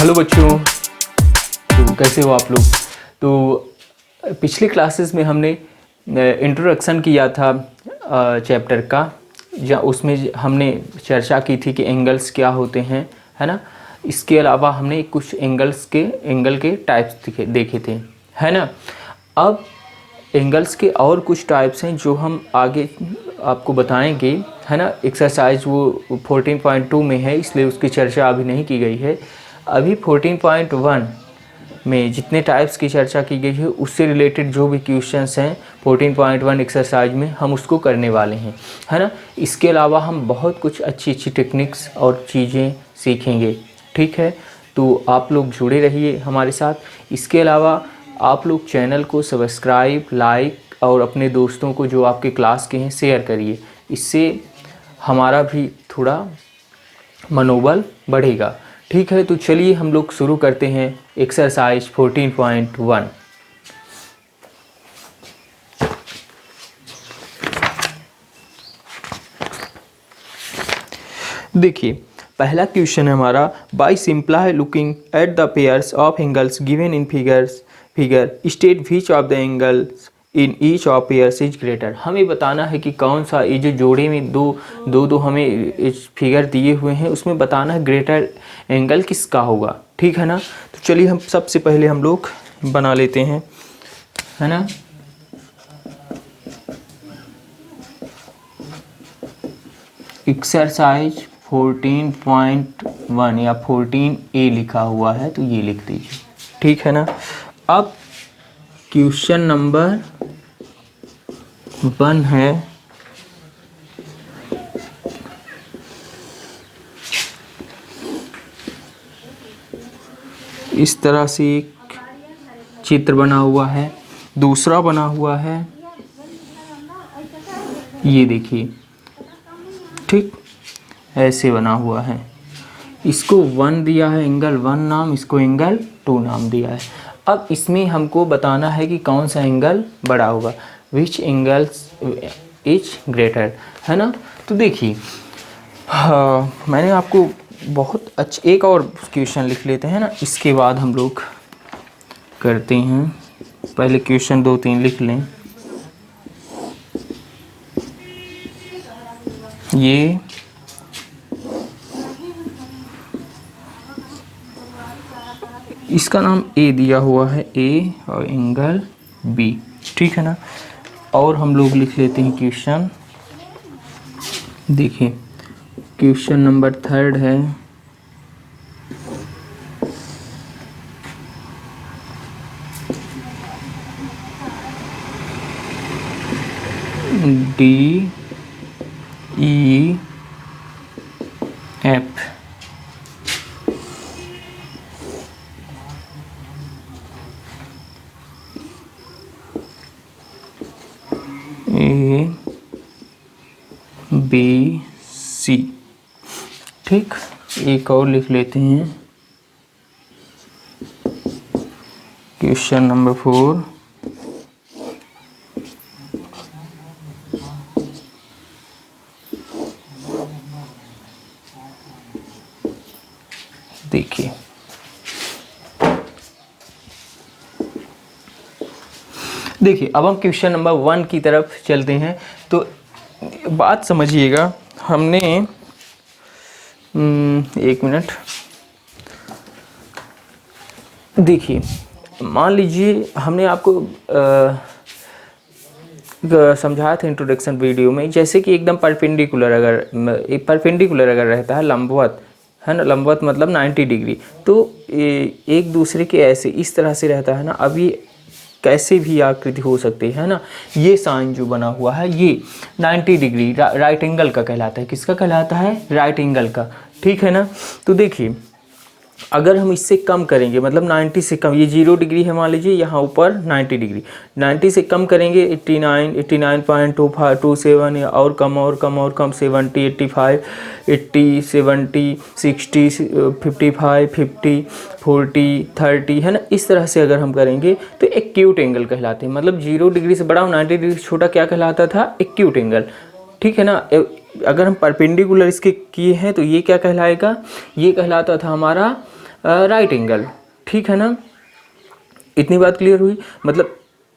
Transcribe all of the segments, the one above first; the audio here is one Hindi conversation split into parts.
हेलो बच्चों, तो कैसे हो आप लोग। तो पिछले क्लासेस में हमने इंट्रोडक्शन किया था चैप्टर का, जहाँ उसमें हमने चर्चा की थी कि एंगल्स क्या होते हैं, है ना। इसके अलावा हमने कुछ एंगल के टाइप्स देखे थे, है ना। अब एंगल्स के और कुछ टाइप्स हैं जो हम आगे आपको बताएंगे, है ना। एक्सरसाइज वो 14.2 में है, इसलिए उसकी चर्चा अभी नहीं की गई है। अभी 14.1 में जितने टाइप्स की चर्चा की गई है उससे रिलेटेड जो भी क्वेश्चंस हैं 14.1 एक्सरसाइज में हम उसको करने वाले हैं, है ना। इसके अलावा हम बहुत कुछ अच्छी अच्छी टेक्निक्स और चीज़ें सीखेंगे, ठीक है। तो आप लोग जुड़े रहिए हमारे साथ। इसके अलावा आप लोग चैनल को सब्सक्राइब, लाइक और अपने दोस्तों को जो आपके क्लास के हैं शेयर करिए। इससे हमारा भी थोड़ा मनोबल बढ़ेगा, ठीक है। तो चलिए हम लोग शुरू करते हैं एक्सरसाइज 14.1। देखिए पहला क्वेश्चन है हमारा, by simply looking at the pairs of angles given in figure state which of the angles in each of pairs is greater. हमें बताना है कि कौन सा, ये जो जोड़े में दो हमें फिगर दिए हुए हैं उसमें बताना है ग्रेटर एंगल किसका होगा, ठीक है ना। तो चलिए हम सबसे पहले हम लोग बना लेते हैं, है ना। एक्सरसाइज 14.1 या 14A लिखा हुआ है तो ये लिख दीजिए, ठीक है ना। अब क्वेश्चन नंबर 1 है, इस तरह से एक चित्र बना हुआ है। दूसरा बना हुआ है, ये देखिए, ठीक ऐसे बना हुआ है। इसको 1 दिया है, एंगल 1 नाम, इसको एंगल 2 नाम दिया है। अब इसमें हमको बताना है कि कौन सा एंगल बड़ा होगा, विच एंगल्स इज ग्रेटर, है ना। तो देखिए मैंने आपको बहुत अच्छा एक और क्वेश्चन लिख लेते हैं ना, इसके बाद हम लोग करते हैं। पहले क्वेश्चन 2-3 लिख लें। ये इसका नाम ए दिया हुआ है, ए और एंगल बी, ठीक है ना। और हम लोग लिख लेते हैं क्वेश्चन। देखिए क्वेश्चन नंबर 3 है, D E F A B C, ठीक। एक और लिख लेते हैं क्वेश्चन नंबर 4, देखिए अब हम क्वेश्चन नंबर 1 की तरफ चलते हैं। तो बात समझिएगा, हमने एक मिनट, देखिए मान लीजिए हमने आपको समझाया था इंट्रोडक्शन वीडियो में, जैसे कि एकदम परपेंडिकुलर अगर रहता है, लंबवत, है ना। लंबवत मतलब 90 डिग्री, तो एक दूसरे के ऐसे इस तरह से रहता है ना। अब ये कैसे भी आकृति हो सकती है ना। ये साइन जो बना हुआ है ये 90 डिग्री राइट एंगल का कहलाता है। किसका कहलाता है? राइट एंगल का, ठीक है ना। तो देखिए अगर हम इससे कम करेंगे, मतलब 90 से कम, ये 0 डिग्री है मान लीजिए, यहाँ ऊपर 90 डिग्री, 90 से कम करेंगे 89, 89.27 या और कम 70, 85, 80, 70, 60, 55, 50, 40, 30, है ना। इस तरह से अगर हम करेंगे तो एक्यूट एंगल कहलाते हैं। मतलब 0 डिग्री से बड़ा और 90 डिग्री से छोटा क्या कहलाता था? एक्यूट एंगल, ठीक है ना। अगर हम परपेंडिकुलर इसके किए हैं तो ये क्या कहलाएगा? ये कहलाता था हमारा राइट एंगल। ठीक है ना, इतनी बात क्लियर हुई। मतलब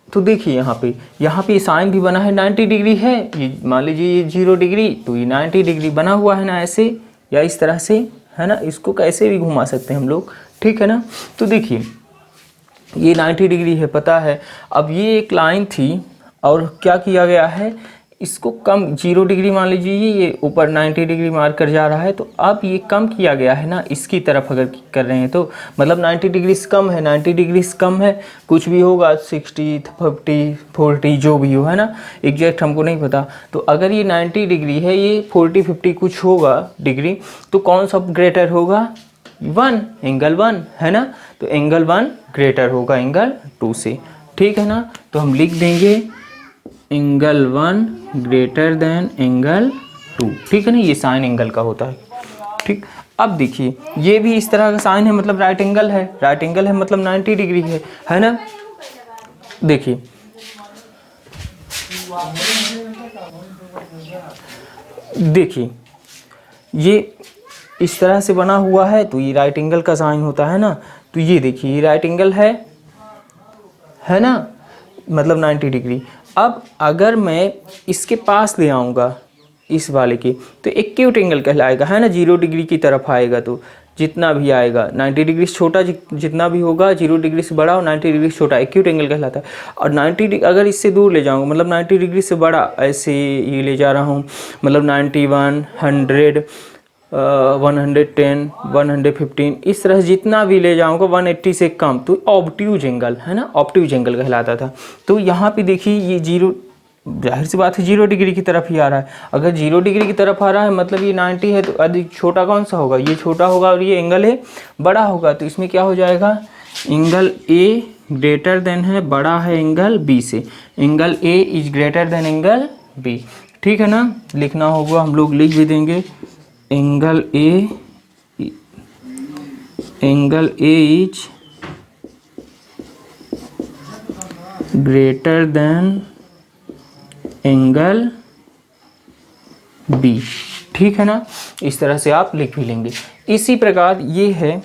तो देखिए यहाँ पे साइन भी बना है 90 डिग्री है, ये मान लीजिए ये 0 डिग्री, तो ये 90 डिग्री बना हुआ है ना, ऐसे या इस तरह से, है ना, इसको कैसे भी घुमा सकते हैं हम लोग। ठीक है ना, तो देखिए ये 90 डिग्री है पता है। अब ये एक लाइन थी और क्या किया गया है, इसको कम 0 डिग्री मान लीजिए, ये ऊपर 90 डिग्री मार कर जा रहा है, तो अब ये कम किया गया है ना इसकी तरफ अगर कर रहे हैं तो, मतलब 90 डिग्री से कम है, 90 डिग्री से कम है, कुछ भी होगा 60 50 40 जो भी हो, है ना, एग्जैक्ट हमको नहीं पता। तो अगर ये 90 डिग्री है, ये 40 50 कुछ होगा डिग्री, तो कौन सा ग्रेटर होगा, 1, एंगल 1, है ना, तो एंगल 1 ग्रेटर होगा एंगल 2 से। ठीक है ना, तो हम लिख देंगे एंगल 1 ग्रेटर देन एंगल 2। ठीक है ना, ये साइन एंगल का होता है। ठीक, अब देखिए ये भी इस तरह का साइन है, मतलब राइट एंगल है, राइट एंगल है मतलब 90 डिग्री है ना। देखिए ये इस तरह से बना हुआ है, तो ये राइट एंगल का साइन होता है ना। तो ये देखिए ये राइट एंगल है ना, मतलब 90 डिग्री। अब अगर मैं इसके पास ले आऊँगा इस वाले के, तो एक्यूट एंगल कहलाएगा, है ना, 0 डिग्री की तरफ आएगा, तो जितना भी आएगा 90 डिग्री से छोटा जितना भी होगा, 0 डिग्री से बड़ा और 90 डिग्री से छोटा एक्यूट एंगल कहलाता है। और 90 डिग्री अगर इससे दूर ले जाऊँगा, मतलब 90 डिग्री से बड़ा, ऐसे ये ले जा रहा हूँ, मतलब 91 100 110 115 इस तरह जितना भी ले जाऊँगा 180 से कम, तो ऑब्ट्यूज एंगल, है ना, ऑब्ट्यूज एंगल कहलाता था। तो यहाँ पे देखिए ये 0, जाहिर सी बात है 0 डिग्री की तरफ ही आ रहा है। अगर 0 डिग्री की तरफ आ रहा है मतलब ये 90 है, तो अधिक छोटा कौन सा होगा, ये छोटा होगा और ये एंगल है बड़ा होगा, तो इसमें क्या हो जाएगा, एंगल ए ग्रेटर देन है, बड़ा है एंगल बी से, angle A is greater than angle B. ठीक है ना, लिखना होगा, हम लोग लिख भी देंगे, angle A is greater than angle B. ठीक है ना, इस तरह से आप लिख भी लेंगे। इसी प्रकार ये है,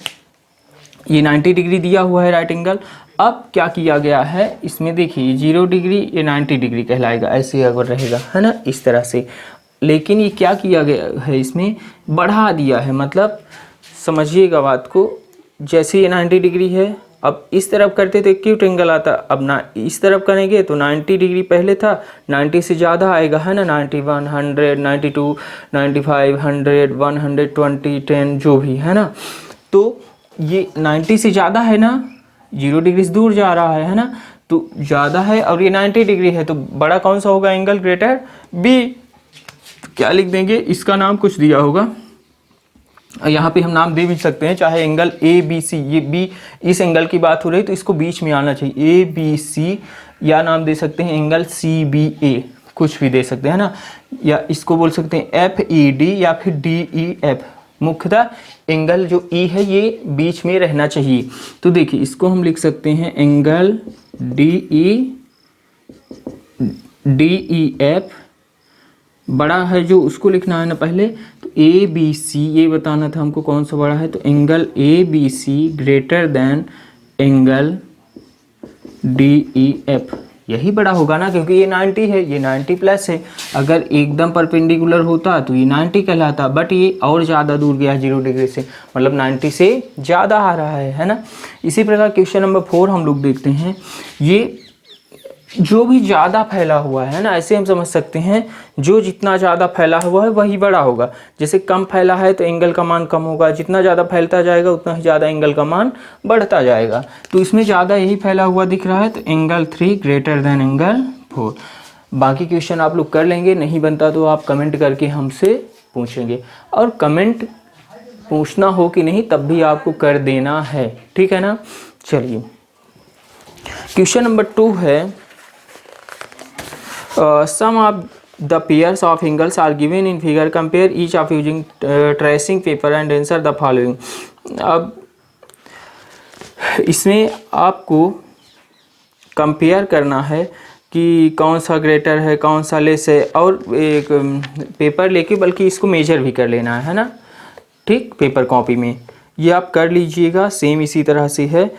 ये 90 डिग्री दिया हुआ है राइट एंगल। अब क्या किया गया है इसमें, देखिए 0 डिग्री ये 90 डिग्री कहलाएगा, ऐसे अगर रहेगा, है ना, इस तरह से। लेकिन ये क्या किया गया है, इसमें बढ़ा दिया है, मतलब समझिएगा बात को, जैसे ये 90 डिग्री है, अब इस तरफ करते तो एक्यूट एंगल आता, अब ना इस तरफ करेंगे तो 90 डिग्री पहले था, 90 से ज़्यादा आएगा, है ना, 91 100 92 95 100 120 10 जो भी, है ना। तो ये 90 से ज़्यादा है ना, 0 डिग्री से दूर जा रहा है ना, तो ज़्यादा है, और ये 90 डिग्री है, तो बड़ा कौन सा होगा, एंगल ग्रेटर बी। क्या लिख देंगे, इसका नाम कुछ दिया होगा, यहाँ पे हम नाम दे भी सकते हैं, चाहे एंगल ए बी सी, ये बी इस एंगल की बात हो रही है तो इसको बीच में आना चाहिए, ए बी सी, या नाम दे सकते हैं एंगल सी बी ए, कुछ भी दे सकते हैं ना, या इसको बोल सकते हैं एफ ई डी या फिर डी ई एफ। मुख्यतः एंगल जो ई है ये बीच में रहना चाहिए। तो देखिए इसको हम लिख सकते हैं एंगल डी ई एफ, बड़ा है जो उसको लिखना है ना पहले, तो ए बी सी ये बताना था हमको कौन सा बड़ा है, तो angle A B C greater than angle D E F, यही बड़ा होगा ना, क्योंकि ये 90 है, ये 90 प्लस है। अगर एकदम परपेंडिकुलर होता तो ये 90 कहलाता, बट ये और ज़्यादा दूर गया 0 डिग्री से, मतलब 90 से ज़्यादा आ रहा है ना। इसी प्रकार क्वेश्चन नंबर 4 हम लोग देखते हैं, ये जो भी ज़्यादा फैला हुआ है ना, ऐसे हम समझ सकते हैं, जो जितना ज़्यादा फैला हुआ है वही बड़ा होगा। जैसे कम फैला है तो एंगल का मान कम होगा, जितना ज़्यादा फैलता जाएगा उतना ही ज़्यादा एंगल का मान बढ़ता जाएगा। तो इसमें ज़्यादा यही फैला हुआ दिख रहा है, तो एंगल 3 ग्रेटर देन एंगल 4। बाकी क्वेश्चन आप लोग कर लेंगे, नहीं बनता तो आप कमेंट करके हमसे पूछेंगे, और कमेंट पूछना हो कि नहीं तब भी आपको कर देना है, ठीक है ना। चलिए क्वेश्चन नंबर 2 है, some of the pairs of angles are given in figure, compare each of using tracing paper and answer the following। अब इसमें आपको कंपेयर करना है कि कौन सा ग्रेटर है कौन सा लेस है, और एक पेपर लेके बल्कि इसको मेजर भी कर लेना है ना, ठीक, पेपर कॉपी में ये आप कर लीजिएगा, सेम इसी तरह से है।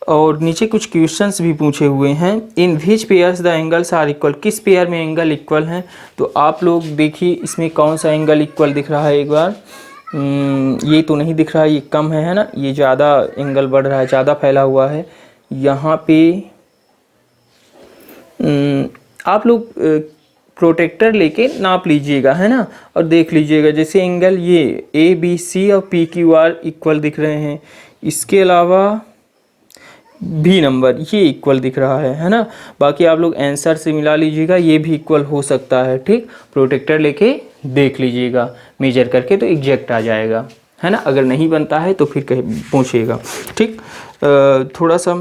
और नीचे कुछ क्वेश्चंस भी पूछे हुए हैं। In which pairs the angles are equal, किस पेयर में एंगल इक्वल हैं। तो आप लोग देखिए इसमें कौन सा एंगल इक्वल दिख रहा है एक बार। ये तो नहीं दिख रहा है, ये कम है ना, ये ज़्यादा एंगल बढ़ रहा है, ज़्यादा फैला हुआ है। यहाँ पे आप लोग प्रोटेक्टर लेके नाप लीजिएगा, है ना, और देख लीजिएगा। जैसे एंगल ये ABC और PQR इक्वल दिख रहे हैं, इसके अलावा भी नंबर ये इक्वल दिख रहा है ना। बाकी आप लोग आंसर से मिला लीजिएगा, ये भी इक्वल हो सकता है। ठीक, प्रोटेक्टर लेके देख लीजिएगा मेजर करके, तो एग्जैक्ट आ जाएगा, है ना। अगर नहीं बनता है तो फिर कहीं पूछिएगा। ठीक, थोड़ा सा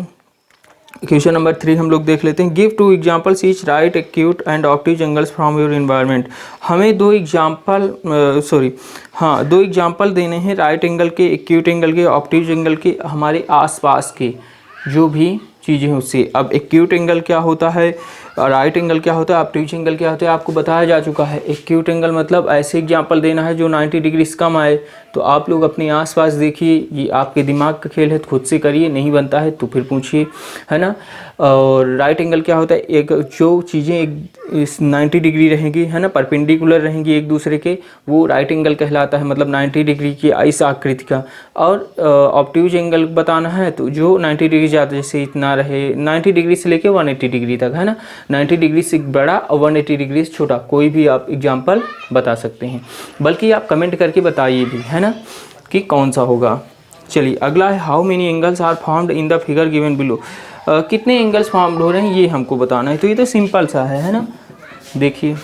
क्वेश्चन नंबर 3 हम लोग देख लेते हैं। Give 2 examples each right acute and obtuse angles from your environment. हमें 2 एग्जाम्पल देने हैं राइट एंगल के, एक्यूट एंगल के, ऑब्ट्यूज एंगल के, हमारे आसपास के जो भी चीज़ें हैं उससे। अब एक्यूट एंगल क्या होता है, राइट एंगल क्या होता है, ऑब्ट्यूज एंगल क्या होता है, आपको बताया जा चुका है। एक्यूट एंगल मतलब ऐसे एग्जाम्पल देना है जो 90 डिग्री से कम आए। तो आप लोग अपने आसपास देखिए, ये आपके दिमाग का खेल है, तो खुद से करिए, नहीं बनता है तो फिर पूछिए, है ना। और राइट एंगल क्या होता है, एक जो चीज़ें इस 90 डिग्री रहेंगी, है ना, परपेंडिकुलर रहेंगी एक दूसरे के, वो राइट एंगल कहलाता है, मतलब 90 डिग्री की इस आकृति का। और ऑब्ट्यूज एंगल बताना है तो जो 90 डिग्री ज़्यादा, जैसे इतना रहे 90 डिग्री से लेके 180 डिग्री तक, है ना, 90 डिग्री से बड़ा और 180 डिग्री से छोटा, कोई भी आप एग्जाम्पल बता सकते हैं। बल्कि आप कमेंट करके बताइए भी, है ना, कि कौन सा होगा। चलिए अगला है, how many angles are formed in the figure given below. कितने एंगल्स फॉर्म्ड हो रहे हैं ये हमको बताना है। तो ये तो सिंपल सा है ना। देखिए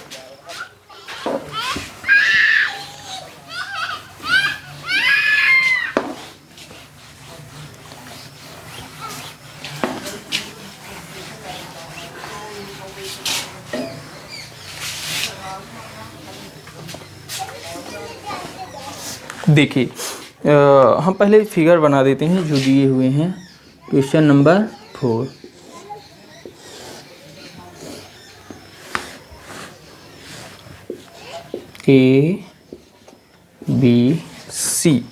देखिए हम पहले फिगर बना देते हैं जो दिए हुए हैं। Question number 4, ABC,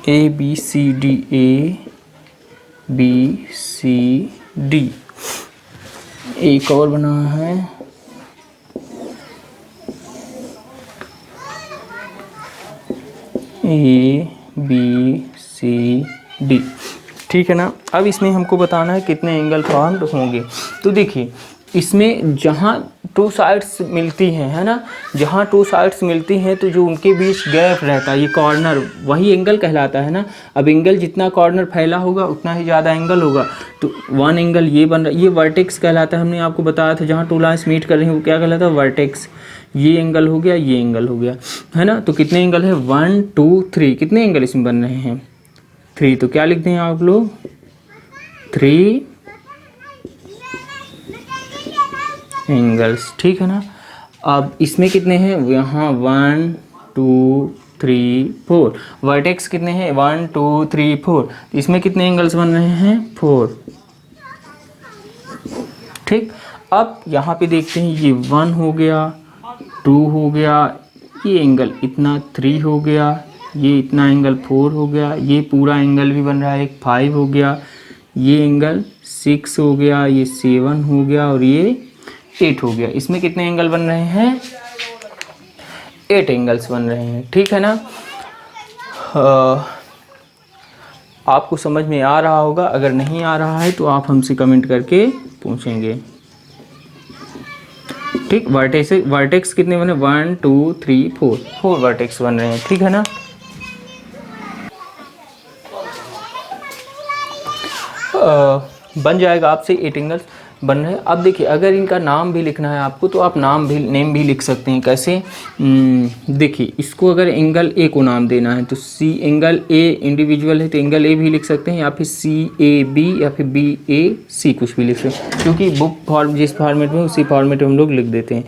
ABCD, ABCD। एक और बना है ABCD, ठीक है ना। अब इसमें हमको बताना है कितने एंगल फॉर्म्ड होंगे। तो देखिए इसमें जहाँ 2 साइड्स मिलती हैं, है ना, जहाँ 2 साइड्स मिलती हैं तो जो उनके बीच गैप रहता है, ये कॉर्नर, वही एंगल कहलाता है ना। अब एंगल जितना कॉर्नर फैला होगा उतना ही ज़्यादा एंगल होगा। तो 1 एंगल ये बन रहा है, ये वर्टेक्स कहलाता है। हमने आपको बताया था जहाँ 2 लाइन्स मीट कर रहे हैं वो क्या कहलाता है, वर्टेक्स। ये एंगल हो गया, ये एंगल हो गया, है ना। तो कितने एंगल है, 1 2 3, कितने एंगल इसमें बन रहे हैं, 3। तो क्या लिखते हैं आप लोग, 3 एंगल्स, ठीक है ना। अब इसमें कितने हैं, यहाँ 1 2 3 4, वर्टेक्स कितने हैं, 1 2 3 4। इसमें कितने एंगल्स बन रहे हैं, 4, ठीक। अब यहाँ पे देखते हैं, ये 1 हो गया, 2 हो गया, ये एंगल इतना 3 हो गया, ये इतना एंगल 4 हो गया, ये पूरा एंगल भी बन रहा है 5 हो गया, ये एंगल 6 हो गया, ये 7 हो गया और ये 8 हो गया। इसमें कितने एंगल बन रहे हैं, 8 एंगल्स बन रहे हैं, ठीक है ना। आपको समझ में आ रहा होगा, अगर नहीं आ रहा है तो आप हमसे कमेंट करके पूछेंगे, ठीक। वर्टेक्स कितने बने, 1 2 3 4 वर्टेक्स बन रहे हैं, ठीक है ना। बन जाएगा आपसे 8 एंगल्स बन रहे हैं। अब देखिए अगर इनका नाम भी लिखना है आपको तो आप नेम भी लिख सकते हैं। कैसे, देखिए इसको अगर एंगल ए को नाम देना है तो सी, एंगल ए इंडिविजुअल है तो एंगल ए भी लिख सकते हैं, या फिर CAB या फिर BAC, कुछ भी लिख सकते हैं, क्योंकि बुक फॉर्म जिस फॉर्मेट में उसी फॉर्मेट में हम लोग लिख देते हैं।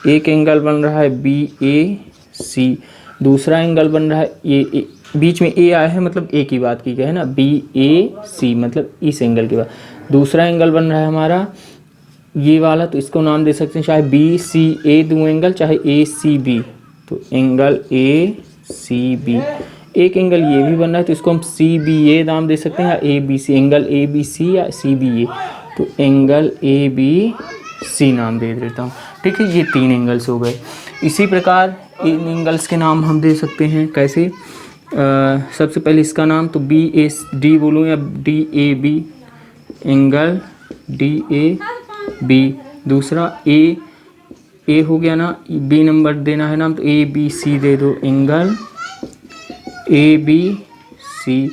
एक एंगल बन रहा है BAC, दूसरा एंगल बन रहा है ये बीच में ए आया है मतलब ए की बात की गई है ना, BAC मतलब इस एंगल के बाद। दूसरा एंगल बन रहा है हमारा ये वाला, तो इसको नाम दे सकते हैं चाहे बी सी ए दूँ एंगल, चाहे ए सी बी, तो एंगल ए सी बी। एक एंगल ये भी बन रहा है तो इसको हम सी बी ए नाम दे सकते हैं, या A B C, angle A B C या सी बी ए, तो एंगल ए बी सी नाम दे देता हूँ। ठीक है, ये 3 एंगल्स हो गए। इसी प्रकार इन एंगल्स के नाम हम दे सकते हैं कैसे, सबसे पहले इसका नाम तो बी ए डी बोलूँ या D A B, angle D A B. दूसरा ए हो गया ना, बी नंबर देना है नाम, तो ए बी सी दे दो, एंगल ए बी सी।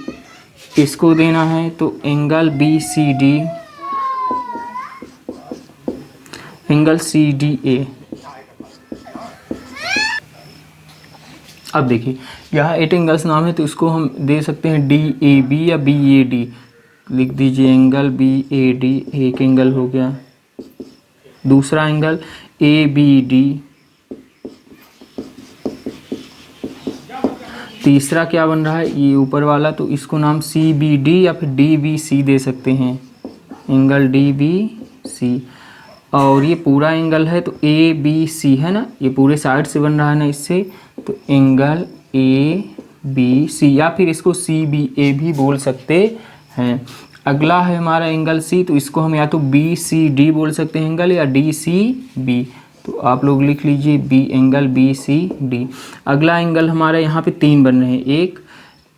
इसको देना है तो angle B C D, angle C D A. अब देखिए यहाँ 8 एंगल्स नाम है तो इसको हम दे सकते हैं डी ए बी या बी ए डी, लिख दीजिए एंगल बी ए डी, एक एंगल हो गया। दूसरा एंगल ए बी डी। तीसरा क्या बन रहा है, ये ऊपर वाला, तो इसको नाम सी बी डी या फिर डी बी सी दे सकते हैं, एंगल डी बी सी। और ये पूरा एंगल है तो ए बी सी है ना, ये पूरे साइड से बन रहा है ना इससे, तो एंगल ए बी सी, या फिर इसको सी बी ए भी बोल सकते हैं। अगला है हमारा एंगल सी, तो इसको हम या तो बी सी डी बोल सकते हैं एंगल, या डी सी बी, तो आप लोग लिख लीजिए B, angle B C D. अगला एंगल हमारा यहाँ पे 3 बन रहे हैं, एक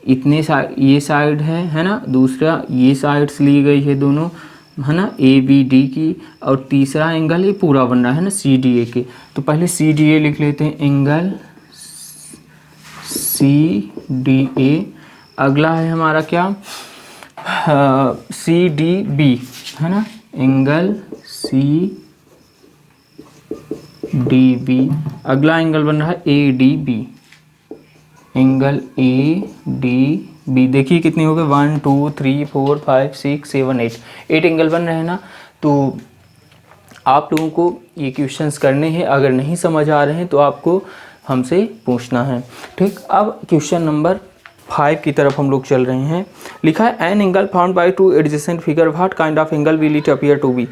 इतने साइड, ये साइड है ना, दूसरा ये साइड्स ली गई है दोनों, है ना, ए बी डी की, और तीसरा एंगल ये पूरा बन रहा है ना सी डी ए के। तो पहले सी डी ए लिख लेते हैं, एंगल सी डी ए। अगला है हमारा क्या, सी डी बी, है ना, एंगल सी डी बी। अगला एंगल बन रहा है A D B, angle A D B. देखिए कितने हो गए, 1 2 3 4 5 6 7 8 एंगल बन रहे हैं ना। तो आप लोगों को ये क्वेश्चंस करने हैं, अगर नहीं समझ आ रहे हैं तो आपको हमसे पूछना है। ठीक, अब क्वेश्चन नंबर 5 की तरफ हम लोग चल रहे हैं। लिखा है an angle found by 2 adjacent figure, what kind of angle will it appear to be.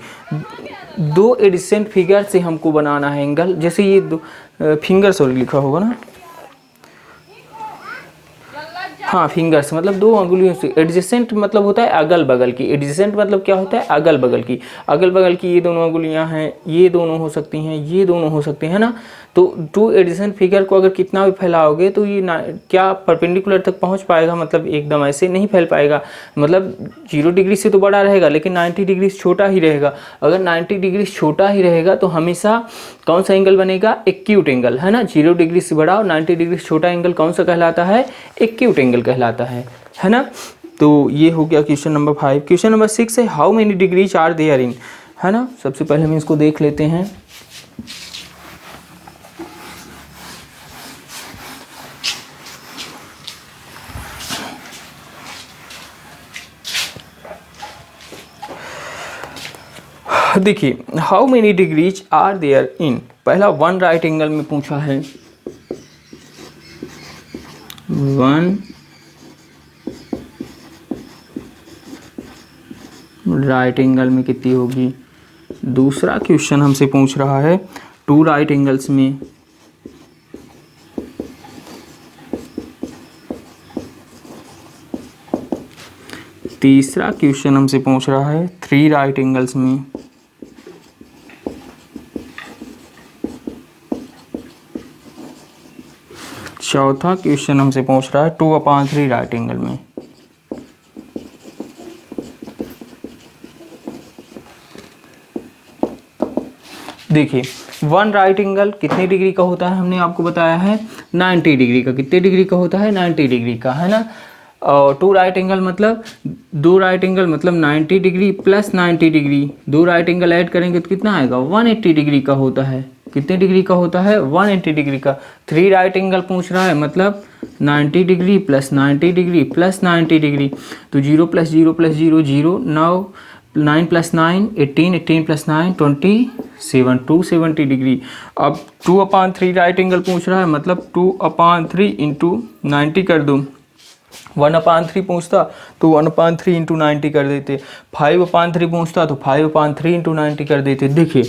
2 adjacent figure से हमको बनाना है एंगल, जैसे ये फिंगर सॉरी लिखा होगा ना, हाँ फिंगर्स मतलब 2 अंगुलियों से। एडजेसेंट मतलब होता है अगल बगल की, एडजेसेंट मतलब क्या होता है, अगल बगल की। अगल बगल की ये दोनों अंगुलियां हैं, ये दोनों हो सकती हैं, ये दोनों हो सकते हैं ना। तो 2 एडजेसेंट फिगर को अगर कितना भी फैलाओगे तो ये क्या परपेंडिकुलर तक पहुंच पाएगा, मतलब एकदम ऐसे नहीं फैल पाएगा। मतलब 0 डिग्री से तो बड़ा रहेगा लेकिन 90 डिग्री से छोटा ही रहेगा। अगर 90 डिग्री से छोटा ही रहेगा तो हमेशा कौन सा एंगल बनेगा, एक्यूट एंगल, है ना। 0 डिग्री से बड़ा और 90 डिग्री से छोटा एंगल कौन सा कहलाता है, एक्यूट एंगल कहलाता है ना। तो ये हो गया क्वेश्चन नंबर 5। क्वेश्चन नंबर 6 है how many degrees are there in, है ना। सबसे पहले हम इसको देख लेते हैं। देखिए how many degrees are there in, पहला 1 राइट एंगल में पूछा है। 1 राइट एंगल में कितनी होगी। दूसरा क्वेश्चन हमसे पूछ रहा है 2 राइट एंगल्स में। तीसरा क्वेश्चन हमसे पूछ रहा है 3 राइट एंगल्स में। चौथा क्वेश्चन हमसे पूछ रहा है 2/3 राइट एंगल में। देखिए 1 राइट एंगल कितने डिग्री का होता है, हमने आपको बताया है 90 डिग्री का। कितने डिग्री का होता है, 90 डिग्री का, है ना। और 2 राइट एंगल मतलब 2 राइट एंगल मतलब 90 degree plus 90 degree. 2 right angle add करेंगे तो कितना आएगा, 180 डिग्री का होता है। कितने डिग्री का होता है, 180 डिग्री का। 3 राइट एंगल पूछ रहा है मतलब 90 degree plus 90 degree plus 90 degree. तो 0 + 0 + 0 0, 9 + 9 18, 18 + 9 27, 270 डिग्री। अब 2/3 राइट एंगल पूछ रहा है मतलब 2/3 × 90 कर दो 1/3 पूछता तो 1/3 इंटू 90 कर देते। 5/3 पूछता तो 5/3 इंटू 90 कर देते। देखिए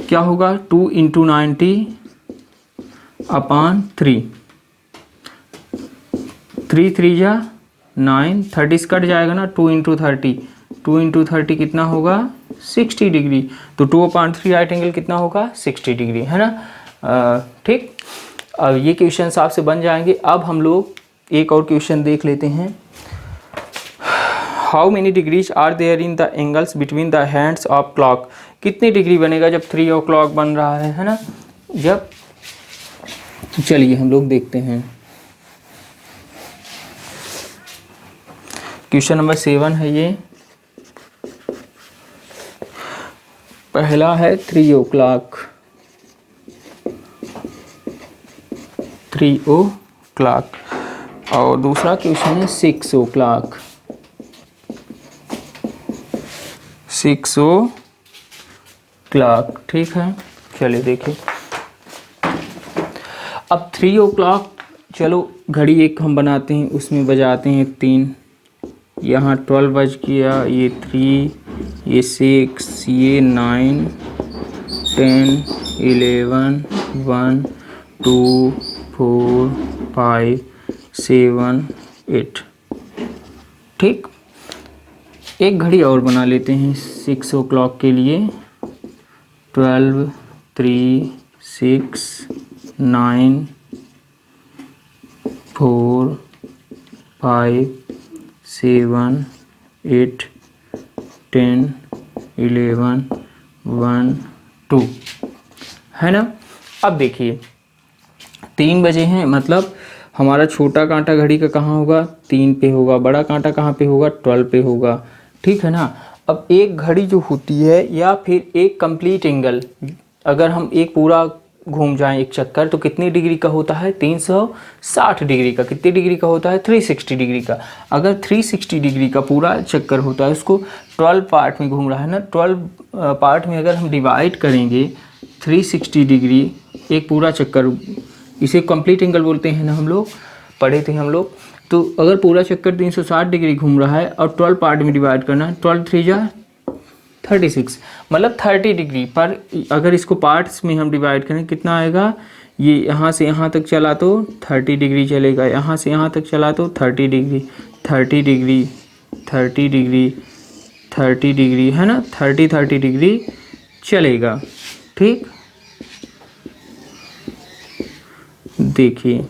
क्या होगा, 2 इंटू 90/3, 3 3 जा 9, 30 कट जाएगा ना, 2 इंटू 30, 2 इंटू 30 कितना होगा 60 डिग्री। तो 2/3 राइट एंगल कितना होगा 60 डिग्री, है ना। ठीक, अब ये क्वेश्चन आपसे बन जाएंगे। अब हम लोग एक और क्वेश्चन देख लेते हैं। How many degrees are there in the angles between the hands of clock. कितनी डिग्री बनेगा जब 3 o'clock बन रहा है ना, जब, चलिए हम लोग देखते हैं। क्वेश्चन नंबर 7 है ये। पहला है 3 o'clock, 3 o'clock, और दूसरा क्वेश्चन है 6 o'clock, 6 o'clock। ठीक है, चलिए देखिए। अब 3 o'clock, चलो घड़ी एक हम बनाते हैं, उसमें बजाते हैं 3, यहाँ 12 बज गया, ये 3, ये 6, ये 9, 10, 11, 1, 2, 4, 5, 7, 8। ठीक, एक घड़ी और बना लेते हैं 6 o'clock के लिए। 12, 3, 6, 9, 4, 5, 7, 8, 10, 11, 1, 2, है ना। अब देखिए 3 बजे हैं, मतलब हमारा छोटा कांटा घड़ी का कहाँ होगा 3 पे होगा, बड़ा कांटा कहाँ पे होगा 12 पे होगा। ठीक है ना। अब एक घड़ी जो होती है या फिर एक कंप्लीट एंगल, अगर हम एक पूरा घूम जाएं एक चक्कर तो कितनी डिग्री का होता है 360 डिग्री का। कितनी डिग्री का होता है 360 डिग्री का। अगर 360 डिग्री का पूरा चक्कर होता है, उसको 12 पार्ट में घूम रहा है ना, 12 पार्ट में अगर हम डिवाइड करेंगे 360 डिग्री एक पूरा चक्कर, इसे कंप्लीट एंगल बोलते हैं ना, हम लोग पढ़े थे हम लोग। तो अगर पूरा चक्कर 360 डिग्री घूम रहा है और 12 पार्ट में डिवाइड करना है, 12 3 जा 36, मतलब 30 डिग्री पर। अगर इसको पार्ट्स में हम डिवाइड करें कितना आएगा, ये यहाँ से यहाँ तक चला तो 30 डिग्री चलेगा, यहाँ से यहाँ तक चला तो 30 डिग्री, 30 डिग्री, 30 डिग्री, 30 डिग्री, है ना, 30 डिग्री चलेगा। ठीक, देखिए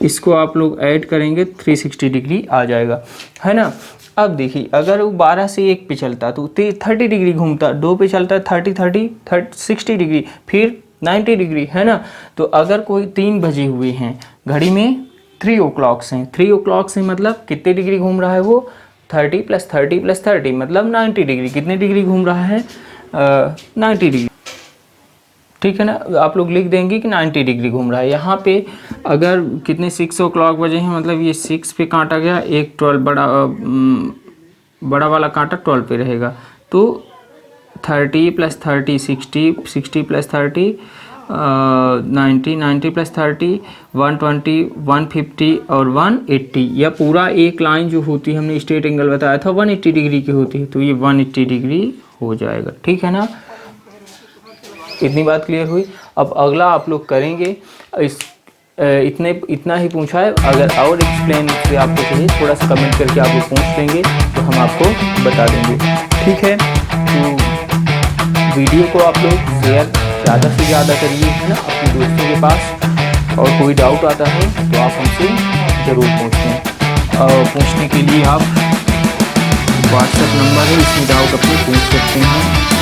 इसको आप लोग ऐड करेंगे 360 डिग्री आ जाएगा, है ना। अब देखिए अगर वो 12 से 1 पे चलता तो 30 डिग्री घूमता, 2 पे चलता 60 डिग्री, फिर 90 डिग्री, है ना। तो अगर कोई 3 बजे हुए हैं, घड़ी में 3 o'clock हैं, 3 o'clock से मतलब कितने डिग्री घूम रहा है वो 30 + 30 + 30 मतलब 90 डिग्री। कितने डिग्री घूम रहा है 90 डिग्री। ठीक है ना, आप लोग लिख देंगे कि 90 डिग्री घूम रहा है। यहाँ पे अगर कितने 6 o'clock बजे हैं, मतलब ये 6 पे काटा गया, एक 12 बड़ा वाला कांटा 12 पे रहेगा, तो 30 + 30 60, 60 + 30 90, 90 + 30 120, 150 और 180। या पूरा एक लाइन जो होती है, हमने स्ट्रेट एंगल बताया था 180 डिग्री की होती है, तो ये 180 डिग्री हो जाएगा। ठीक है ना, इतनी बात क्लियर हुई। अब अगला आप लोग करेंगे, इतना ही पूछा है। अगर और एक्सप्लेन से आपको चाहिए थोड़ा सा कमेंट करके आप लोग पूछ लेंगे तो हम आपको बता देंगे। ठीक है, तो वीडियो को आप लोग शेयर ज़्यादा से ज़्यादा करिए, है ना, अपने दोस्तों के पास। और कोई डाउट आता है तो आप हमसे ज़रूर पूछें। और पूछने के लिए आप व्हाट्सएप नंबर है, इसमें डाउट अपने पूछ सकते हैं।